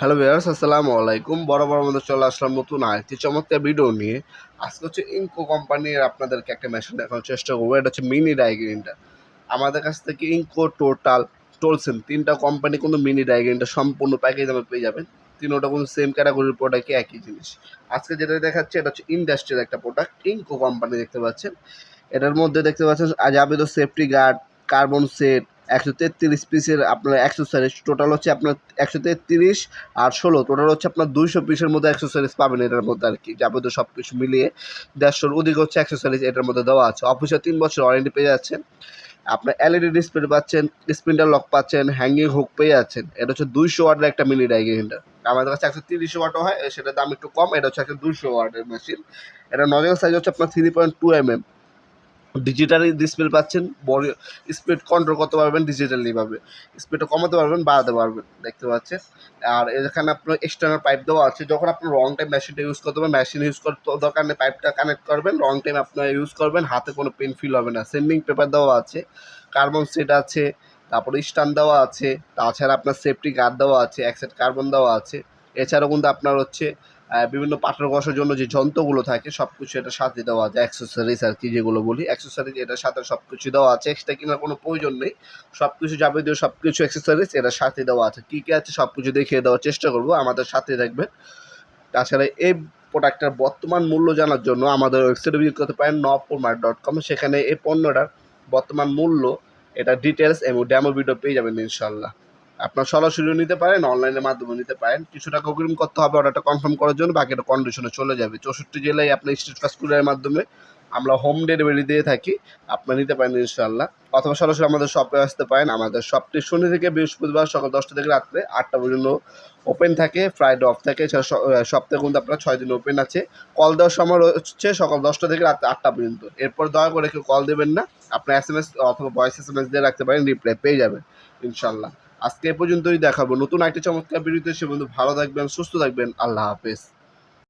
Hello viewers, আসসালামু আলাইকুম। বরাবর মধ্যে চলে আসলাম নতুন আরেকটি চমৎকার ভিডিও নিয়ে। আজকে হচ্ছে ইনকো কোম্পানির আপনাদেরকে একটা মেশিন দেখানোর চেষ্টা করবো। এটা হচ্ছে মিনি ডাই গ্রাইন্ডার। আমাদের কাছ থেকে ইনকো, টোটাল, টোলসেন তিনটা কোম্পানি কিন্তু মিনি ডাই গ্রাইন্ডার সম্পূর্ণ প্যাকেজ দামে পেয়ে যাবেন। তিনোটা কিন্তু সেম ক্যাটাগরির প্রোডাক্টই একই জিনিস। আজকে যেটা দেখাচ্ছে এটা হচ্ছে ইন্ডাস্ট্রিয়াল একটা প্রোডাক্ট, ইনকো কোম্পানি দেখতে পাচ্ছেন। এটার মধ্যে দেখতে পাচ্ছেন যাবতীয় সেফটি গার্ড, কার্বন সেট, 133 পিসের আপনার অ্যাক্সেসরিজ। টোটাল হচ্ছে আপনার 133 আর 16, টোটাল হচ্ছে আপনার 200 পিসের মধ্যে অ্যাক্সেসরিজ পাবেন এটার মধ্যে আর কি। যাবতীয় সব কিছু মিলিয়ে 150-র অধিক হচ্ছে অ্যাক্সেসরিজ এটার মধ্যে দেওয়া আছে। অফিসে 3 বছর ওয়ারেন্টি পেয়ে যাচ্ছেন। আপনার এলইডি ডিসপ্লে পাচ্ছেন, স্পিন্ডার লক পাচ্ছেন, হ্যাঙ্গিং হুক পেয়ে যাচ্ছেন। এটা হচ্ছে 200 ওয়াটের একটা মিনি ডাই গ্রাইন্ডার। আমাদের কাছে 130 ওয়াটও হয়, সেটার দাম একটু কম। এটা হচ্ছে 200 ওয়াটের মেশিন। এটা নজল সাইজ হচ্ছে আপনার 3.2 mm। ডিজিটালি ডিসপ্লে পাচ্ছেন, বড় স্পিড কন্ট্রোল করতে পারবেন ডিজিটালিভাবে, স্পিডটা কমাতে পারবেন, বাড়াতে পারবেন, দেখতে পাচ্ছেন। আর এখানে আপনার এক্সটার্নাল পাইপ দেওয়া আছে। যখন আপনার রং টাইম মেশিনটা ইউজ করতে হবে, মেশিন ইউজ করতে দরকার নেই, পাইপটা কানেক্ট করবেন, রং টাইম আপনার ইউজ করবেন, হাতে কোনো পেন ফিল হবে না। সেন্ডিং পেপার দেওয়া আছে, কার্বন সেট আছে, তারপরে স্ট্যান্ড দেওয়া আছে, তাছাড়া আপনার সেফটি গার্ড দেওয়া আছে, এক সেট কার্বন দেওয়া আছে। এছাড়াও কিন্তু আপনার হচ্ছে বিভিন্ন পাথর ঘষার জন্য যে যন্ত্রগুলো থাকে সব কিছু এটার সাথে দেওয়া আছে, অ্যাক্সেসরিজ আর কি যেগুলো বলি, অ্যাক্সেসরিজ এটার সাথে সব কিছু দেওয়া আছে। এক্সট্রা কেনার কোনো প্রয়োজন নেই, সব কিছু যাবতীয় সব কিছু অ্যাক্সেসরিজ এটার সাথে দেওয়া আছে। কী কী আছে সব কিছু দেখিয়ে দেওয়ার চেষ্টা করবো, আমাদের সাথে থাকবে। তাছাড়া এই প্রোডাক্টটার বর্তমান মূল্য জানার জন্য আমাদের ওয়েবসাইটে ভিজিট করতে পারেন nopurmart.com। সেখানে এই পণ্যটার বর্তমান মূল্য, এটা ডিটেলস এবং ডেমো ভিডিও পেয়ে যাবেন ইনশাল্লাহ। আপনার সরাসরিও নিতে পারেন, অনলাইনের মাধ্যমে নিতে পারেন। কিছু টাকা অগ্রিম করতে হবে অর্ডারটা কনফার্ম করার জন্য, বাকিটা কন্ডিশনে চলে যাবে। 64 জেলায় আপনার স্ট্রিট ফাস্ট ফুডের মাধ্যমে আমরা হোম ডেলিভারি দিয়ে থাকি, আপনারা নিতে পারেন ইনশাল্লাহ। অথবা সরাসরি আমাদের শপে আসতে পারেন। আমাদের শপটি শনি থেকে বৃহস্পতিবার সকাল 10টা থেকে রাত্রে 8টা পর্যন্ত ওপেন থাকে, ফ্রাইডে অফ থাকে। এছাড়া সপ্তাহে কিন্তু আপনার 6 দিন ওপেন আছে। কল দেওয়ার সময় হচ্ছে সকাল 10টা থেকে রাত 8টা পর্যন্ত। এরপর দয়া করে কেউ কল দেবেন না, আপনার SMS অথবা ভয়েস SMS দিয়ে রাখতে পারেন, রিপ্লাই পেয়ে যাবেন ইনশাল্লাহ। আজকে এ পর্যন্তই দেখাবো নতুন একটা চমৎকার ভিডিওতে। সে বন্ধু ভালো থাকবেন, সুস্থ থাকবেন, আল্লাহ হাফেজ।